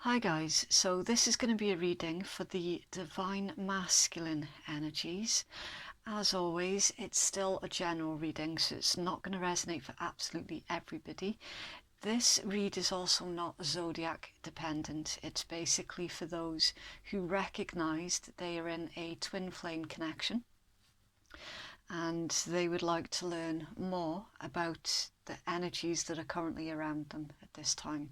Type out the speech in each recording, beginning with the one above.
Hi guys, so this is going to be a reading for the divine masculine energies. As always, it's still a general reading, so it's not going to resonate for absolutely everybody. This read is also not zodiac dependent. It's basically for those who recognize that they are in a twin flame connection and they would like to learn more about the energies that are currently around them at this time.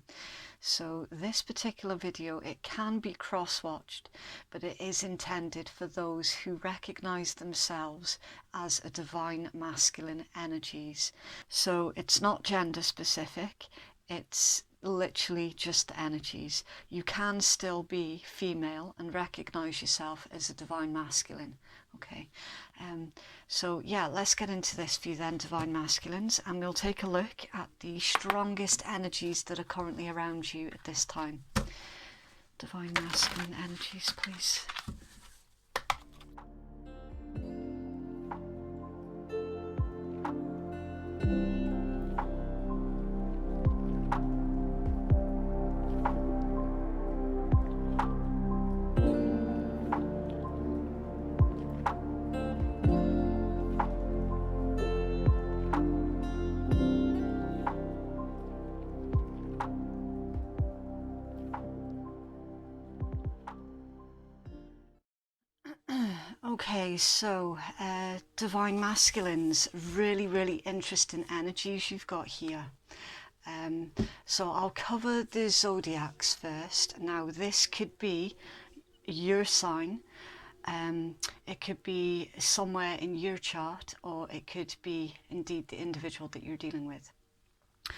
So this particular video, it can be cross-watched, but it is intended for those who recognize themselves as a divine masculine energies. So it's not gender specific, it's literally just energies. You can still be female and recognize yourself as a divine masculine. Okay, so yeah, let's get into this for you then, divine masculines, and we'll take a look at the strongest energies that are currently around you at this time. Divine masculine energies, please. Okay, so divine masculines, really interesting energies you've got here. So I'll cover the zodiacs first. Now this could be your sign, it could be somewhere in your chart, or it could be indeed the individual that you're dealing with.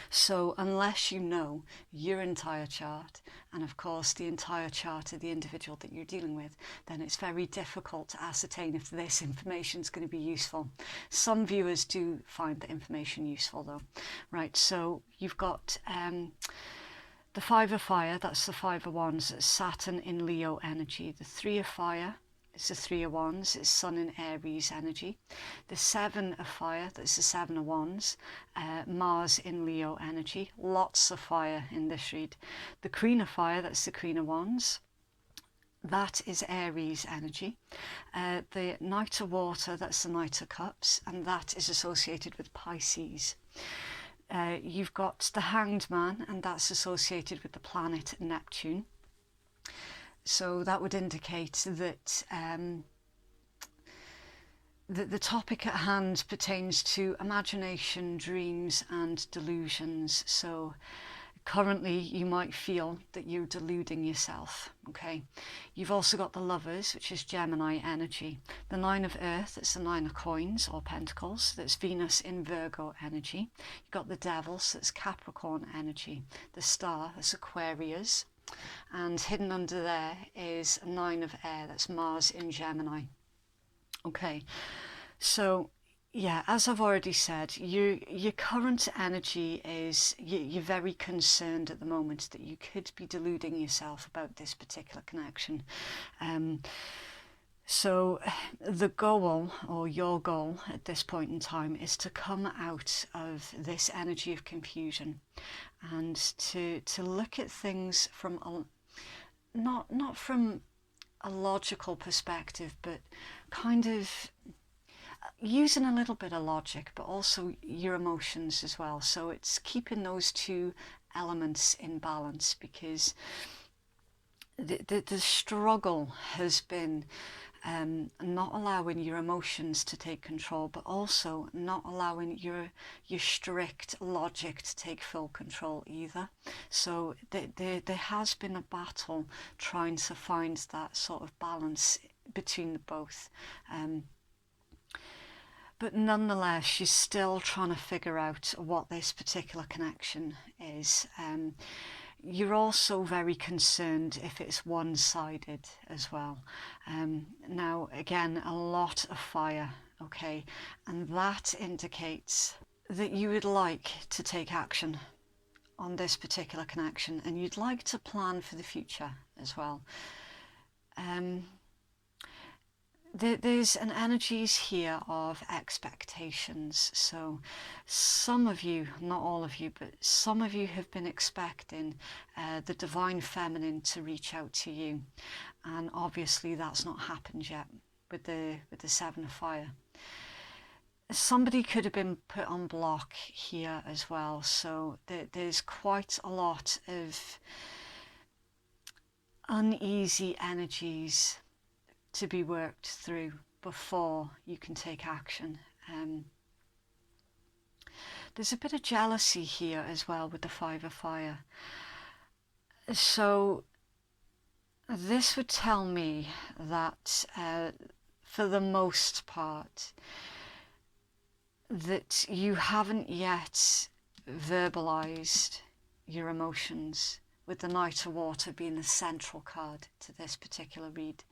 So unless you know your entire chart, and of course the entire chart of the individual that you're dealing with, then it's very difficult to ascertain if this information is going to be useful. Some viewers do find the information useful though. Right, so you've got the Five of Fire, that's the Five of Wands, it's Saturn in Leo energy. The Three of Fire, it's the Three of Wands, it's Sun in Aries energy. The Seven of Fire, that's the Seven of Wands, Mars in Leo energy. Lots of fire in this read. The Queen of Fire, that's the Queen of Wands, that is Aries energy. The Knight of Water, that's the Knight of Cups, and that is associated with Pisces. You've got the Hanged Man, and that's associated with the planet Neptune. So that would indicate that the topic at hand pertains to imagination, dreams and delusions. So currently you might feel that you're deluding yourself. Okay, you've also got the Lovers, which is Gemini energy. The Nine of Earth, it's the Nine of Coins or Pentacles, that's Venus in Virgo energy. You've got the Devils, that's Capricorn energy. The Star, that's Aquarius. And hidden under there is a Nine of Air, that's Mars in Gemini. Okay, so yeah, as I've already said, your current energy is you're very concerned at the moment that you could be deluding yourself about this particular connection. So the goal, or your goal at this point in time, is to come out of this energy of confusion and to look at things from not from a logical perspective, but kind of using a little bit of logic, but also your emotions as well. So it's keeping those two elements in balance, because the struggle has been not allowing your emotions to take control, but also not allowing your strict logic to take full control either. So there has been a battle trying to find that sort of balance between the both. But nonetheless, she's still trying to figure out what this particular connection is. You're also very concerned if it's one-sided as well. Now, again, a lot of fire, okay? And that indicates that you would like to take action on this particular connection, and you'd like to plan for the future as well. there's an energies here of expectations. So some of you, not all of you, but some of you have been expecting the divine feminine to reach out to you, and obviously that's not happened yet with the Seven of Fire. Somebody could have been put on block here as well, so there's quite a lot of uneasy energies to be worked through before you can take action. There's a bit of jealousy here as well with the Five of Fire. So this would tell me that for the most part that you haven't yet verbalized your emotions, with the Knight of Water being the central card to this particular read.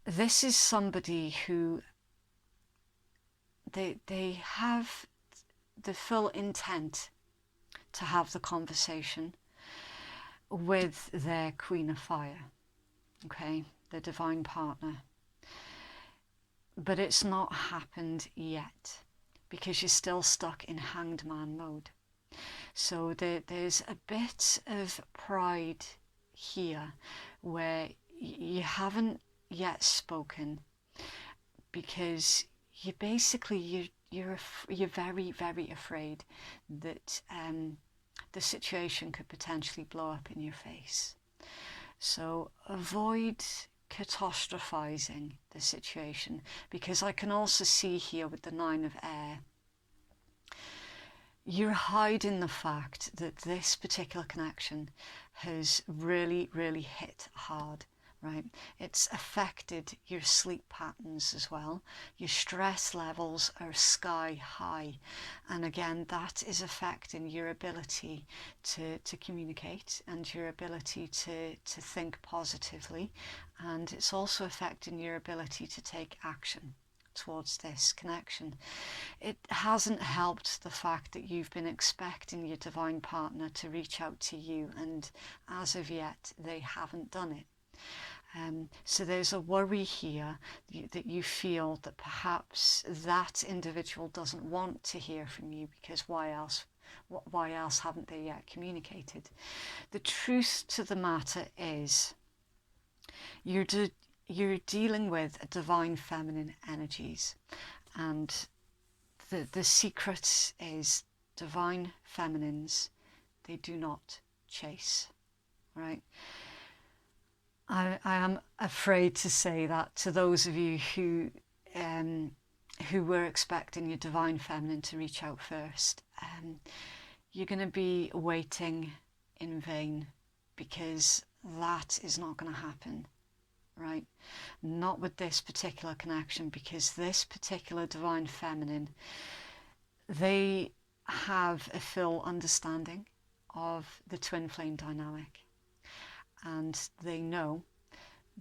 This is somebody who they have the full intent to have the conversation with their Queen of Fire, okay, the divine partner. But it's not happened yet because you're still stuck in Hanged Man mode. So there's a bit of pride here where you haven't yet spoken because you basically you're very, very afraid that the situation could potentially blow up in your face. So avoid catastrophizing the situation, because I can also see here with the Nine of Air, you're hiding the fact that this particular connection has really, really hit hard, right? It's affected your sleep patterns as well. Your stress levels are sky high. And again, that is affecting your ability to communicate and your ability to think positively. And it's also affecting your ability to take action towards this connection. It hasn't helped the fact that you've been expecting your divine partner to reach out to you, and as of yet they haven't done it. So there's a worry here that you feel that perhaps that individual doesn't want to hear from you, because why else haven't they yet communicated? The truth to the matter is you're dealing with divine feminine energies, and the secret is divine feminines, they do not chase, right? I am afraid to say that to those of you who were expecting your divine feminine to reach out first. You're going to be waiting in vain, because that is not going to happen, right? Not with this particular connection, because this particular divine feminine, they have a full understanding of the twin flame dynamic. And they know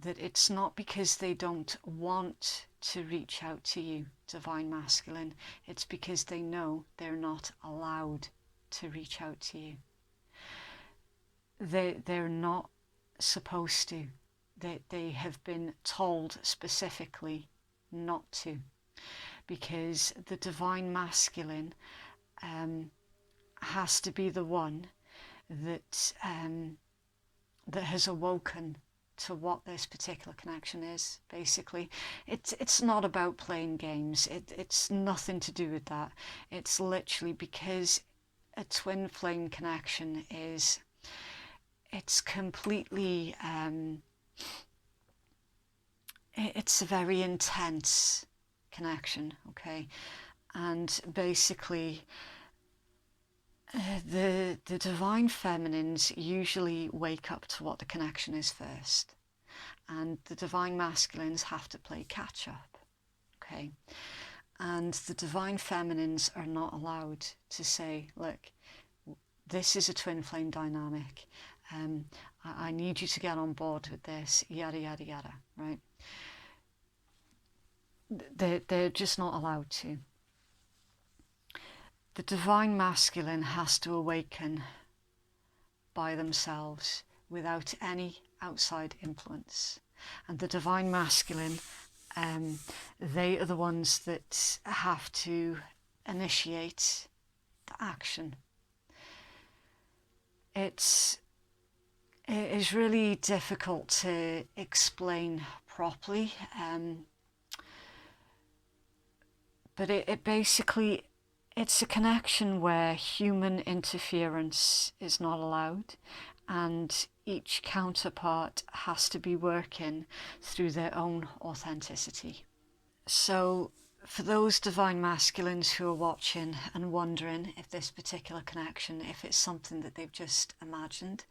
that it's not because they don't want to reach out to you, divine masculine. It's because they know they're not allowed to reach out to you. They're not supposed to. They have been told specifically not to, because the divine masculine has to be the one that that has awoken to what this particular connection is. Basically, it's not about playing games. It's nothing to do with that. It's literally because a twin flame connection is, it's completely it's a very intense connection, okay? And basically the divine feminines usually wake up to what the connection is first, and the divine masculines have to play catch up, okay? And the divine feminines are not allowed to say, look, this is a twin flame dynamic, I need you to get on board with this, yada yada yada, right? They're just not allowed to. The divine masculine has to awaken by themselves without any outside influence. And the divine masculine They are the ones that have to initiate the action. It is really difficult to explain properly, but it basically, it's a connection where human interference is not allowed, and each counterpart has to be working through their own authenticity. So for those divine masculines who are watching and wondering if this particular connection, if it's something that they've just imagined,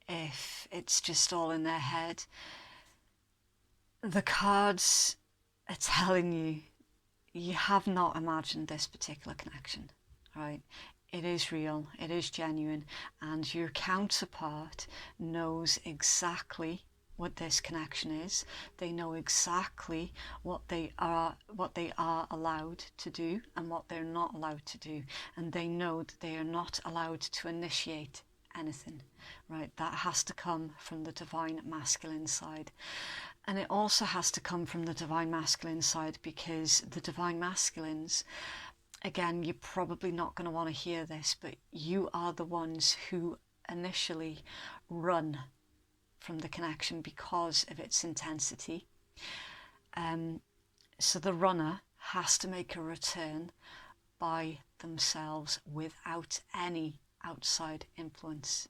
if it's just all in their head, the cards are telling you, you have not imagined this particular connection, right? It is real, it is genuine, and your counterpart knows exactly what this connection is. They know exactly what they are allowed to do and what they're not allowed to do, and they know that they are not allowed to initiate anything, right? That has to come from the divine masculine side. And it also has to come from the divine masculine side because the divine masculines, again, you're probably not going to want to hear this, but you are the ones who initially run from the connection because of its intensity. So the runner has to make a return by themselves without any outside influence.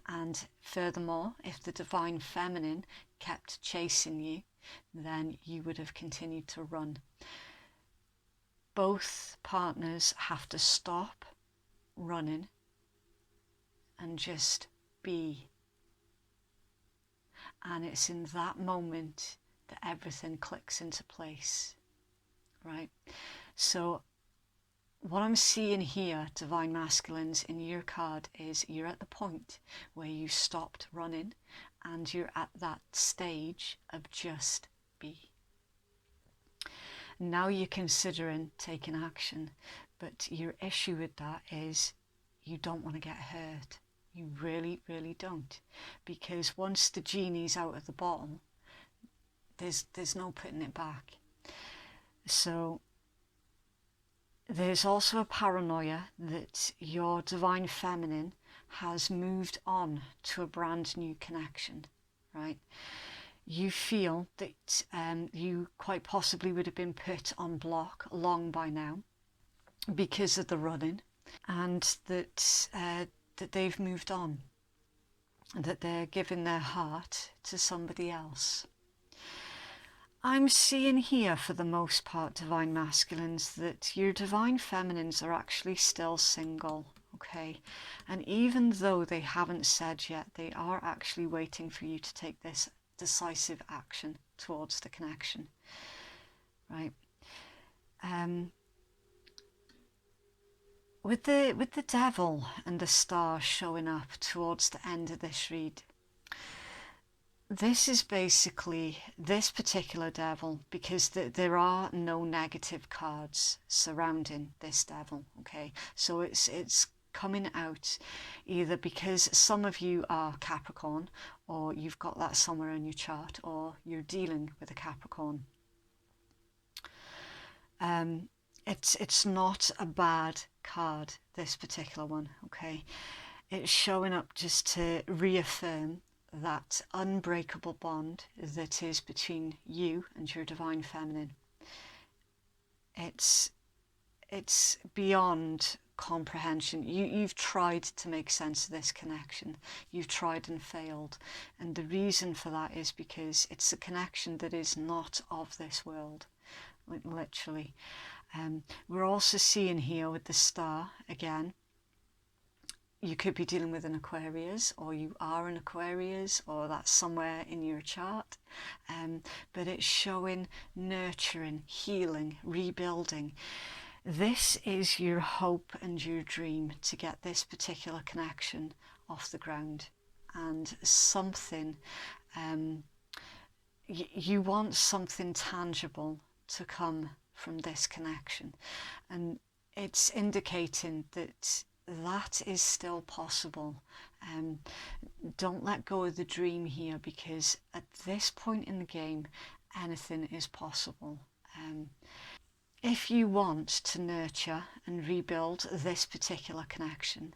And furthermore, if the divine feminine kept chasing you, then you would have continued to run. Both partners have to stop running and just be. And it's in that moment that everything clicks into place, right? So what I'm seeing here, divine masculines, in your card is you're at the point where you stopped running and you're at that stage of just be. Now you're considering taking action, but your issue with that is you don't want to get hurt. You really, really don't. Because once the genie's out of the bottle, there's no putting it back. So there's also a paranoia that your divine feminine has moved on to a brand new connection, right? You feel that you quite possibly would have been put on block long by now because of the running, and that they've moved on, and that they're giving their heart to somebody else. I'm seeing here, for the most part, divine masculines, that your divine feminines are actually still single, okay? And even though they haven't said yet, they are actually waiting for you to take this decisive action towards the connection, right? With the devil and the star showing up towards the end of this read, this is basically this particular devil, because there are no negative cards surrounding this devil, okay? So it's coming out either because some of you are Capricorn, or you've got that somewhere in your chart, or you're dealing with a Capricorn. It's not a bad card, this particular one, okay? It's showing up just to reaffirm that unbreakable bond that is between you and your divine feminine. It's beyond comprehension. You've tried to make sense of this connection. You've tried and failed. And the reason for that is because it's a connection that is not of this world, literally. We're also seeing here with the star, again, you could be dealing with an Aquarius, or you are an Aquarius, or that's somewhere in your chart. But it's showing nurturing, healing, rebuilding. This is your hope and your dream to get this particular connection off the ground. And something, you want something tangible to come from this connection. And it's indicating that that is still possible. Don't let go of the dream here, because at this point in the game, anything is possible. If you want to nurture and rebuild this particular connection,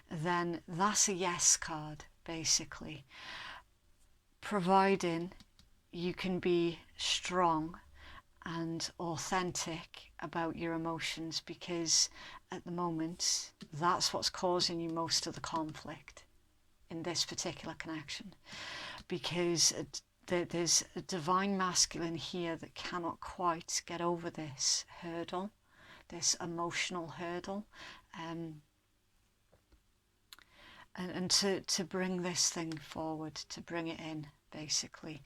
then that's a yes card, basically. Providing you can be strong and authentic about your emotions, because at the moment that's what's causing you most of the conflict in this particular connection, because there's a divine masculine here that cannot quite get over this hurdle, this emotional hurdle, and to bring this thing forward, to bring it in, basically.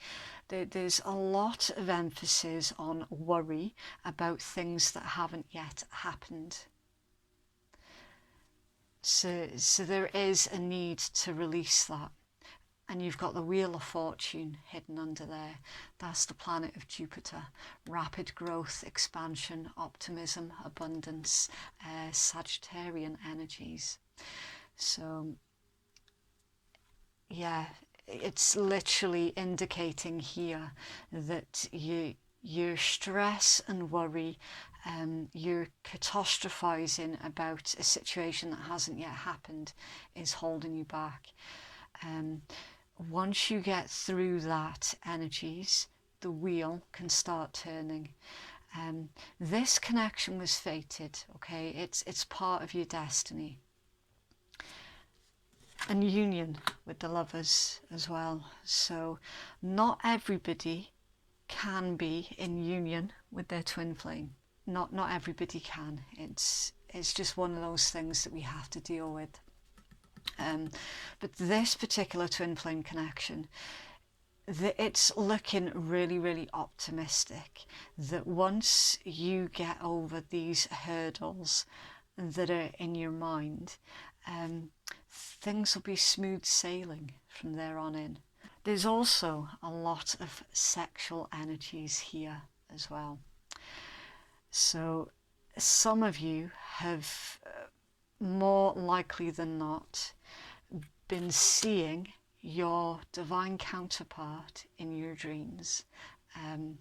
There's a lot of emphasis on worry about things that haven't yet happened. So there is a need to release that. And you've got the Wheel of Fortune hidden under there. That's the planet of Jupiter. Rapid growth, expansion, optimism, abundance, Sagittarian energies. So, yeah, it's literally indicating here that your stress and worry, you're catastrophizing about a situation that hasn't yet happened, is holding you back. Once you get through that energies, the wheel can start turning. This connection was fated, okay? It's part of your destiny. And union with the lovers as well. So not everybody can be in union with their twin flame. Not everybody can. It's just one of those things that we have to deal with. But this particular twin flame connection, it's looking really, really optimistic that once you get over these hurdles that are in your mind, things will be smooth sailing from there on in. There's also a lot of sexual energies here as well. So some of you have more likely than not been seeing your divine counterpart in your dreams, and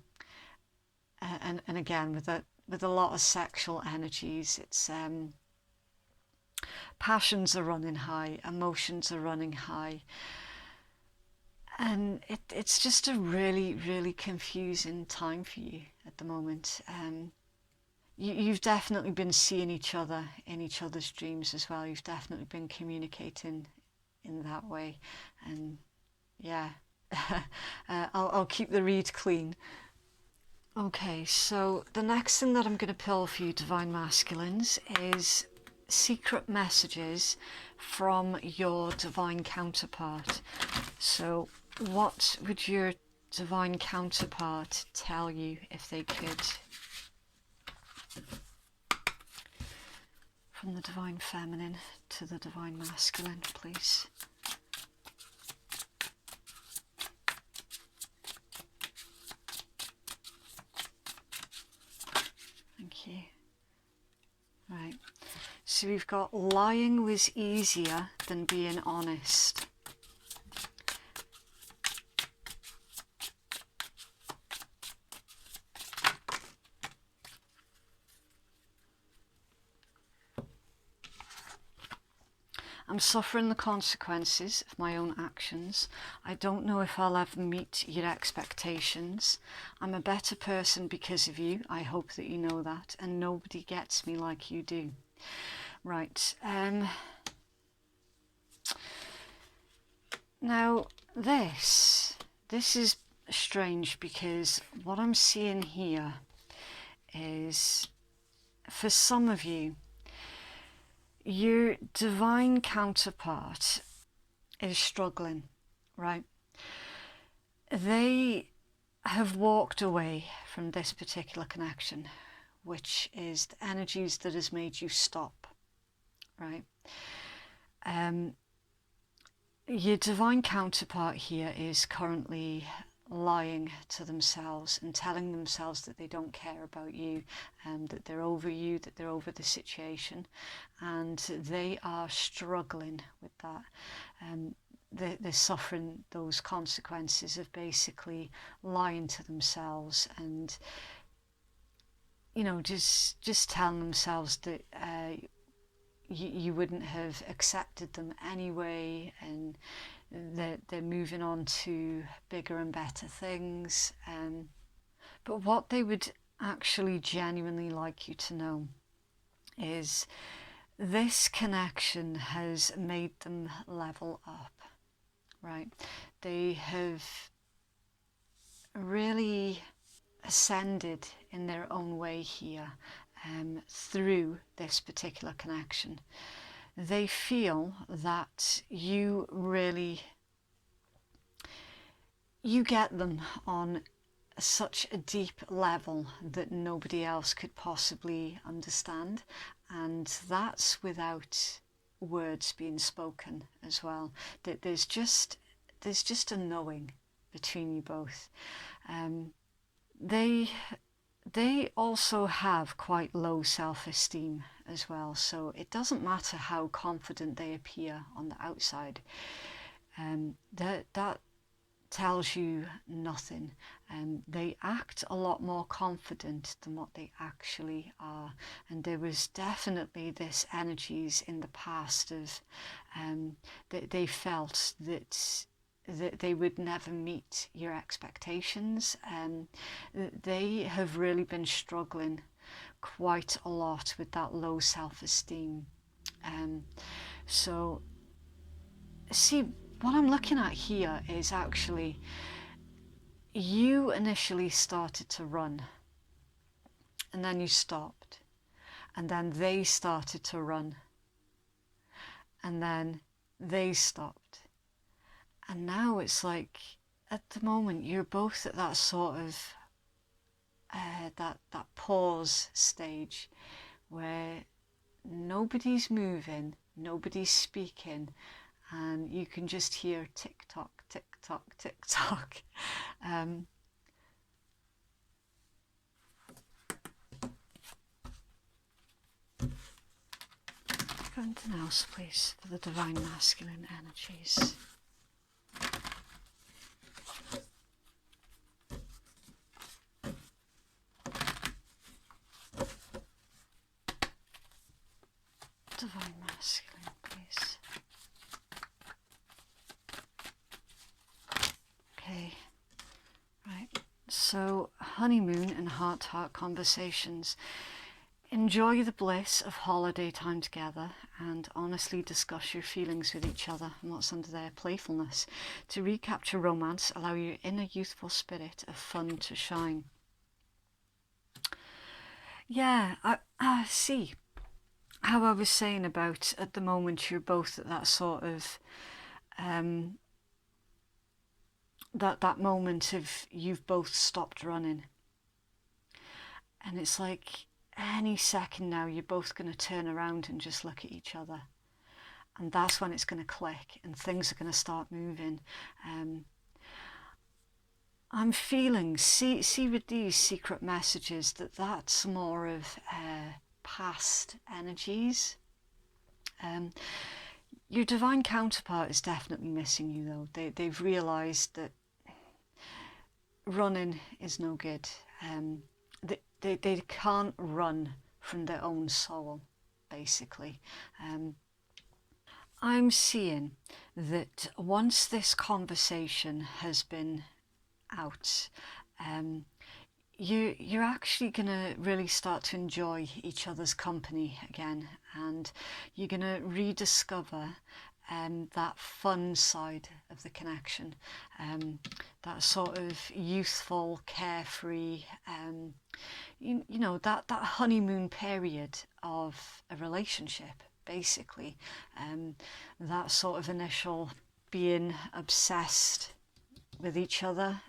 again with a lot of sexual energies, it's passions are running high, emotions are running high, and it's just a really, really confusing time for you at the moment. You've definitely been seeing each other in each other's dreams as well. You've definitely been communicating in that way, and yeah, I'll keep the read clean. Okay, so the next thing that I'm going to pull for you, Divine Masculines, is secret messages from your divine counterpart. So what would your divine counterpart tell you if they could? From the divine feminine to the divine masculine, please. Thank you. Right. So we've got lying was easier than being honest. I'm suffering the consequences of my own actions. I don't know if I'll ever meet your expectations. I'm a better person because of you. I hope that you know that. And nobody gets me like you do. Right. Now, this is strange, because what I'm seeing here is, for some of you, your divine counterpart is struggling, right? They have walked away from this particular connection, which is the energies that has made you stop, right? Your divine counterpart here is currently lying to themselves and telling themselves that they don't care about you, that they're over you, that they're over the situation, and they are struggling with that. they're suffering those consequences of basically lying to themselves and, you know, just telling themselves that you wouldn't have accepted them anyway, and they're moving on to bigger and better things. But what they would actually genuinely like you to know is this connection has made them level up, right? They have really ascended in their own way here through this particular connection. They feel that you get them on such a deep level that nobody else could possibly understand, and that's without words being spoken as well. That there's just a knowing between you both. They also have quite low self-esteem as well, so it doesn't matter how confident they appear on the outside. That tells you nothing. They act a lot more confident than what they actually are, and there was definitely this energies in the past of that they felt that they would never meet your expectations. They have really been struggling quite a lot with that low self-esteem. So see, what I'm looking at here is actually you initially started to run, and then you stopped, and then they started to run, and then they stopped. And now it's like, at the moment, you're both at that sort of, that pause stage where nobody's moving, nobody's speaking, and you can just hear tick tock, tick tock, tick tock. Go into the house, please, for the divine masculine energies. Divine masculine, please. Okay, right. So, honeymoon and heart-to-heart conversations. Enjoy the bliss of holiday time together and honestly discuss your feelings with each other and what's under their playfulness. To recapture romance, allow your inner youthful spirit of fun to shine. Yeah, I see how I was saying about at the moment you're both at that sort of that moment of you've both stopped running, and it's like any second now you're both going to turn around and just look at each other, and that's when it's going to click and things are going to start moving. I'm feeling, see with these secret messages, that's more of past energies. Your divine counterpart is definitely missing you though. They've realised that running is no good. They can't run from their own soul, basically. I'm seeing that once this conversation has been out, you're actually going to really start to enjoy each other's company again, and you're going to rediscover that fun side of the connection, that sort of youthful, carefree, you know, that honeymoon period of a relationship, basically. That sort of initial being obsessed with each other,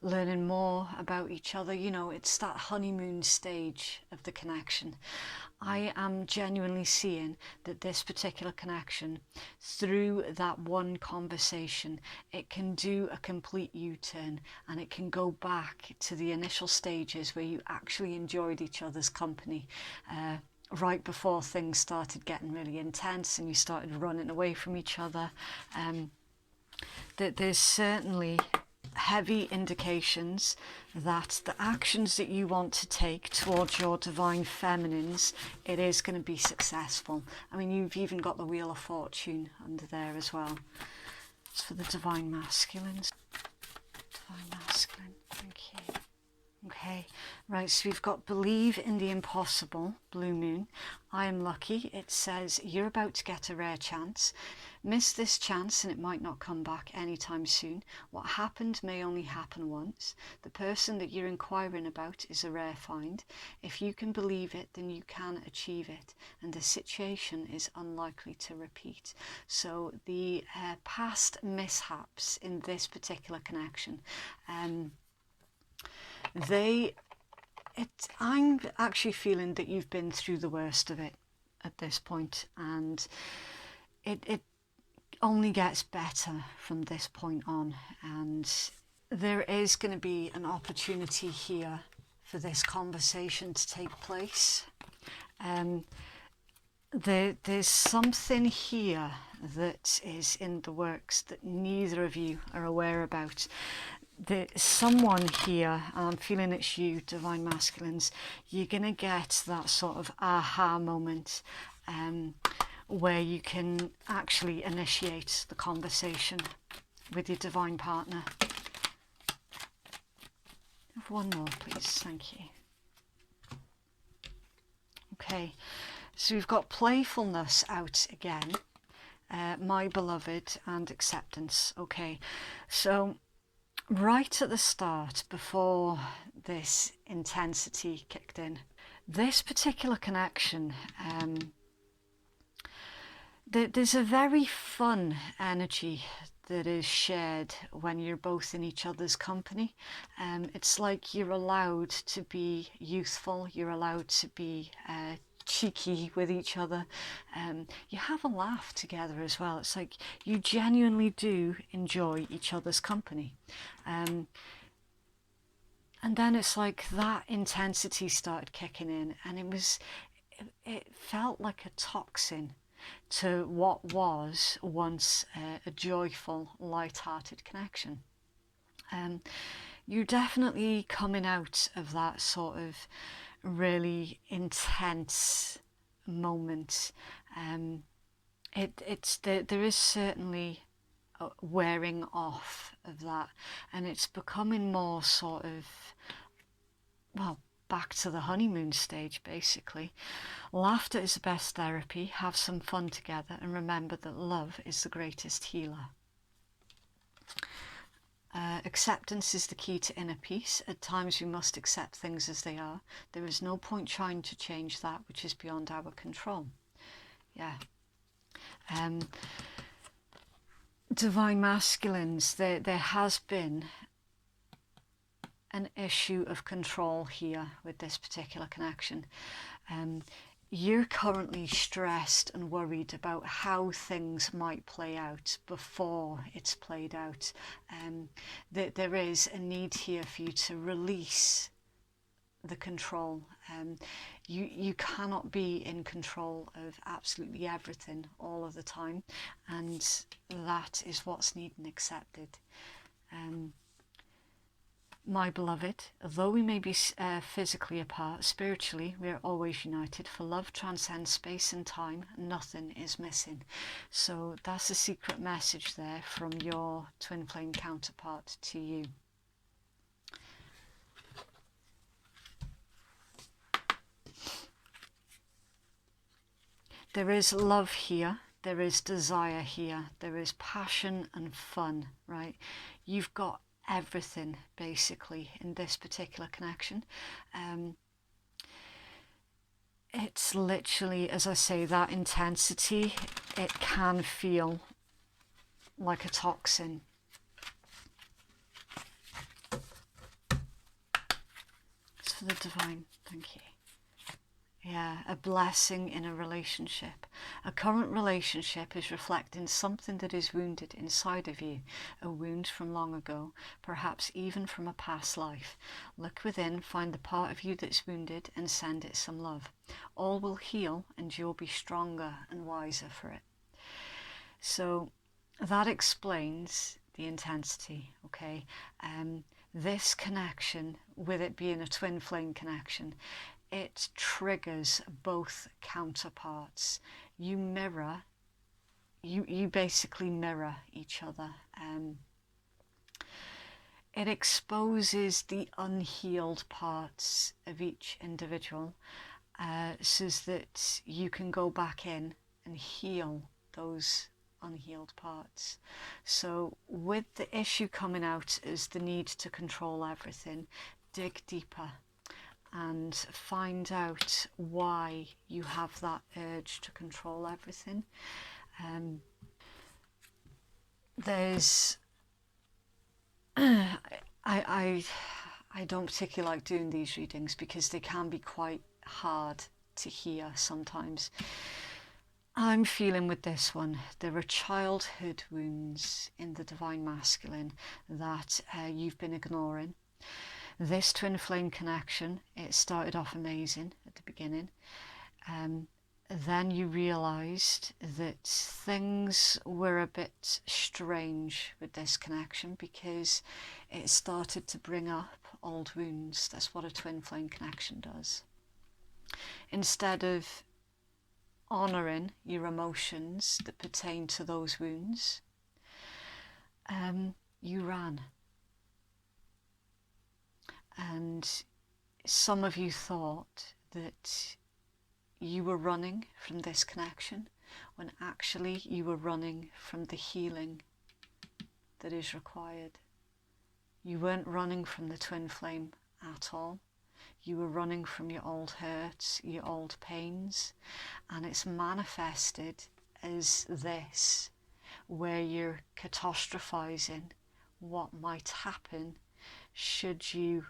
learning more about each other. You know, it's that honeymoon stage of the connection. I am genuinely seeing that this particular connection, through that one conversation, it can do a complete U-turn and it can go back to the initial stages where you actually enjoyed each other's company. right before things started getting really intense and you started running away from each other. That there's certainly heavy indications that the actions that you want to take towards your divine feminines, it is going to be successful. I mean, you've even got the Wheel of Fortune under there as well. It's for the divine masculines. Divine masculine, thank you. Okay, right, so we've got believe in the impossible, blue moon. I am lucky. It says you're about to get a rare chance. Miss this chance and it might not come back anytime soon. What happened may only happen once. The person that you're inquiring about is a rare find. If you can believe it, then you can achieve it, and the situation is unlikely to repeat. So the past mishaps in this particular connection, I'm actually feeling that you've been through the worst of it at this point, and it only gets better from this point on, and there is going to be an opportunity here for this conversation to take place. There's something here that is in the works that neither of you are aware about. There's someone here, and I'm feeling it's you, divine masculines, you're going to get that sort of aha moment where you can actually initiate the conversation with your divine partner. Have one more, please. Thank you. Okay, so we've got playfulness out again, my beloved, and acceptance. Okay, so right at the start, before this intensity kicked in, this particular connection, there's a very fun energy that is shared when you're both in each other's company. It's like you're allowed to be youthful, you're allowed to be cheeky with each other. You have a laugh together as well. It's like you genuinely do enjoy each other's company. And then it's like that intensity started kicking in, and it felt like a toxin to what was once a joyful, light-hearted connection. You're definitely coming out of that sort of really intense moment. There is certainly a wearing off of that, and it's becoming more sort of, well, back to the honeymoon stage, basically. Laughter is the best therapy. Have some fun together, and remember that love is the greatest healer. Acceptance is the key to inner peace. At times we must accept things as they are. There is no point trying to change that which is beyond our control. Yeah. Divine masculines, there has been an issue of control here with this particular connection. You're currently stressed and worried about how things might play out before it's played out. There is a need here for you to release the control. You cannot be in control of absolutely everything all of the time, and that is what's needing accepted. My beloved, although we may be physically apart, spiritually we are always united, for love transcends space and time, nothing is missing. So that's a secret message there from your twin flame counterpart to you. There is love here, there is desire here, there is passion and fun, right? You've got everything basically in this particular connection. It's literally, as I say, that intensity, it can feel like a toxin. It's for the divine, thank you. Yeah, a blessing in a relationship. A current relationship is reflecting something that is wounded inside of you, a wound from long ago, perhaps even from a past life. Look within, find the part of you that's wounded and send it some love. All will heal and you'll be stronger and wiser for it. So that explains the intensity, okay? This connection, with it being a twin flame connection, it triggers both counterparts. You mirror, you basically mirror each other. It exposes the unhealed parts of each individual, so that you can go back in and heal those unhealed parts. So with the issue coming out as the need to control everything, dig deeper and find out why you have that urge to control everything. There's I don't particularly like doing these readings because they can be quite hard to hear sometimes. I'm feeling with this one, there are childhood wounds in the Divine Masculine that you've been ignoring. This twin flame connection, it started off amazing at the beginning. Then you realised that things were a bit strange with this connection because it started to bring up old wounds. That's what a twin flame connection does. Instead of honouring your emotions that pertain to those wounds, you ran. And some of you thought that you were running from this connection when actually you were running from the healing that is required. You weren't running from the twin flame at all. You were running from your old hurts, your old pains, and it's manifested as this, where you're catastrophizing what might happen should you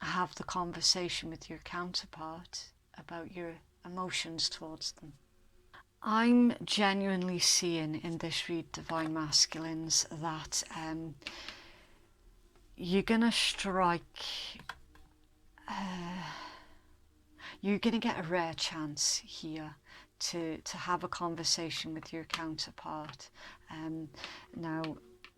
have the conversation with your counterpart about your emotions towards them. I'm genuinely seeing in this read, Divine Masculines, that you're going to strike, you're going to get a rare chance here to have a conversation with your counterpart. Now,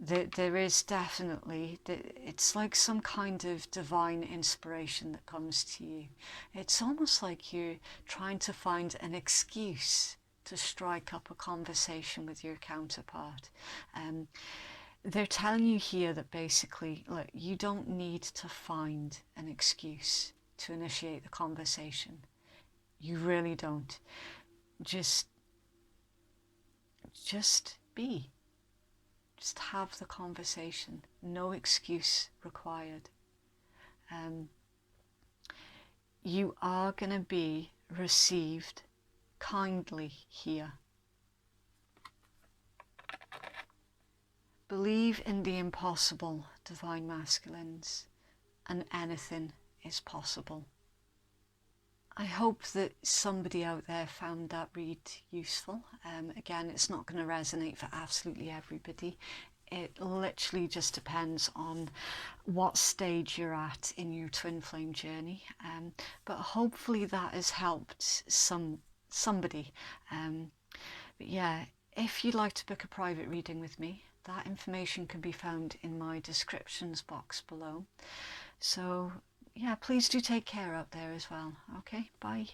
there is definitely, it's like some kind of divine inspiration that comes to you. It's almost like you're trying to find an excuse to strike up a conversation with your counterpart. They're telling you here that basically, look, you don't need to find an excuse to initiate the conversation. You really don't. Just be. Just have the conversation. No excuse required. You are going to be received kindly here. Believe in the impossible, Divine Masculines, and anything is possible. I hope that somebody out there found that read useful. Again, it's not going to resonate for absolutely everybody. It literally just depends on what stage you're at in your twin flame journey. But hopefully that has helped somebody. But yeah, if you'd like to book a private reading with me, that information can be found in my descriptions box below. So yeah, please do take care out there as well. Okay, bye.